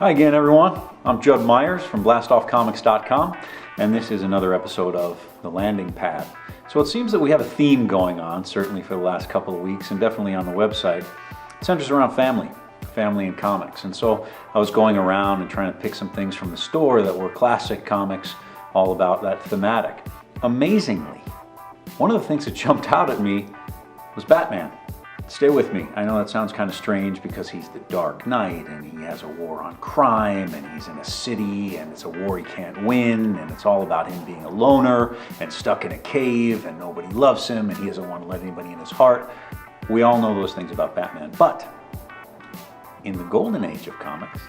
Hi again, everyone. I'm Judd Myers from BlastoffComics.com, and this is another episode of The Landing Pad. So it seems that we have a theme going on, certainly for the last couple of weeks, and definitely on the website. It centers around family and comics. And so I was going around and trying to pick some things from the store that were classic comics, all about that thematic. Amazingly, one of the things that jumped out at me was Batman. Stay with me. I know that sounds kind of strange because he's the Dark Knight and he has a war on crime and he's in a city and it's a war he can't win and it's all about him being a loner and stuck in a cave and nobody loves him and he doesn't want to let anybody in his heart. We all know those things about Batman. But in the golden age of comics,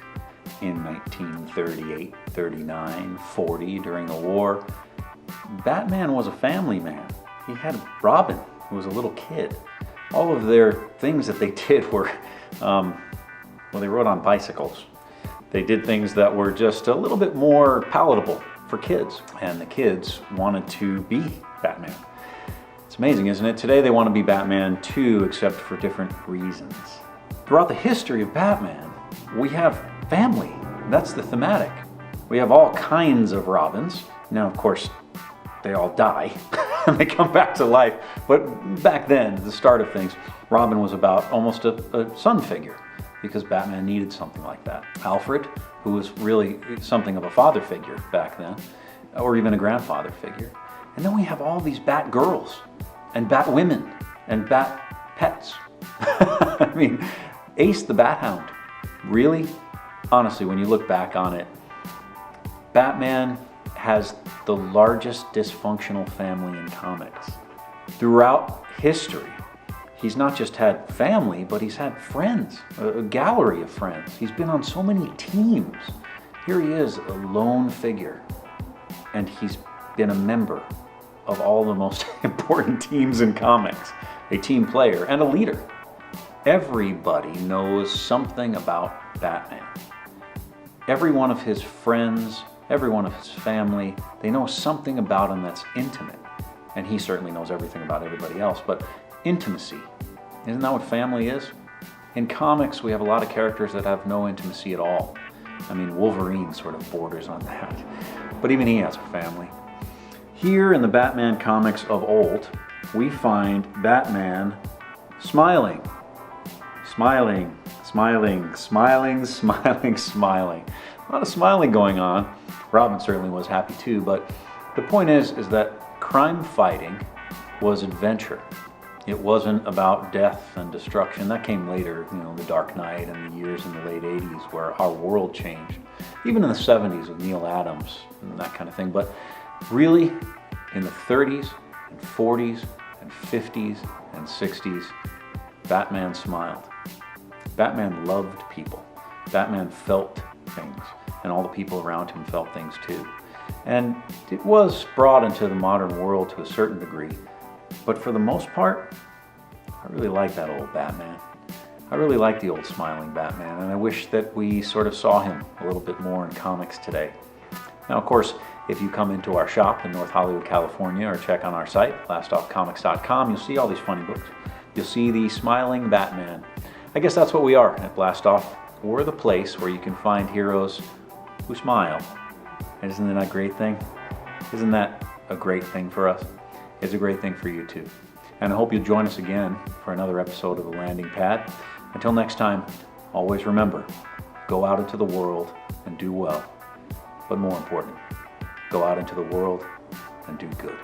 in 1938, 39, 40, during the war, Batman was a family man. He had Robin, who was a little kid. All of their things that they did were, they rode on bicycles. They did things that were just a little bit more palatable for kids. And the kids wanted to be Batman. It's amazing, isn't it? Today they want to be Batman too, except for different reasons. Throughout the history of Batman, we have family. That's the thematic. We have all kinds of Robins. Now, of course, they all die and they come back to life. But back then, at the start of things, Robin was about almost a son figure because Batman needed something like that. Alfred, who was really something of a father figure back then, or even a grandfather figure. And then we have all these Bat girls and Bat women and Bat pets. I mean, Ace the Bat Hound. Really? Honestly, when you look back on it, Batman has the largest dysfunctional family in comics. Throughout history, he's not just had family, but he's had friends, a gallery of friends. He's been on so many teams. Here he is, a lone figure, and he's been a member of all the most important teams in comics, a team player and a leader. Everybody knows something about Batman. Every one of his friends, every one of his family, they know something about him that's intimate. And he certainly knows everything about everybody else, but intimacy, isn't that what family is? In comics, we have a lot of characters that have no intimacy at all. I mean, Wolverine sort of borders on that, but even he has a family. Here in the Batman comics of old, we find Batman smiling. Smiling, smiling, smiling, smiling, smiling. A lot of smiling going on. Robin certainly was happy too, but the point is that crime fighting was adventure. It wasn't about death and destruction. That came later, the Dark Knight and the years in the late 80s where our world changed. Even in the 70s with Neil Adams and that kind of thing. But really, in the 30s and 40s and 50s and 60s, Batman smiled. Batman loved people. Batman felt things. And all the people around him felt things too. And it was brought into the modern world to a certain degree. But for the most part, I really like that old Batman. I really like the old smiling Batman, and I wish that we sort of saw him a little bit more in comics today. Now, of course, if you come into our shop in North Hollywood, California, or check on our site, BlastoffComics.com, you'll see all these funny books. You'll see the smiling Batman. I guess that's what we are at Blastoff. We're the place where you can find heroes who smile. And isn't that a great thing? Isn't that a great thing for us? It's a great thing for you too. And I hope you'll join us again for another episode of The Landing Pad. Until next time, always remember, go out into the world and do well. But more important, go out into the world and do good.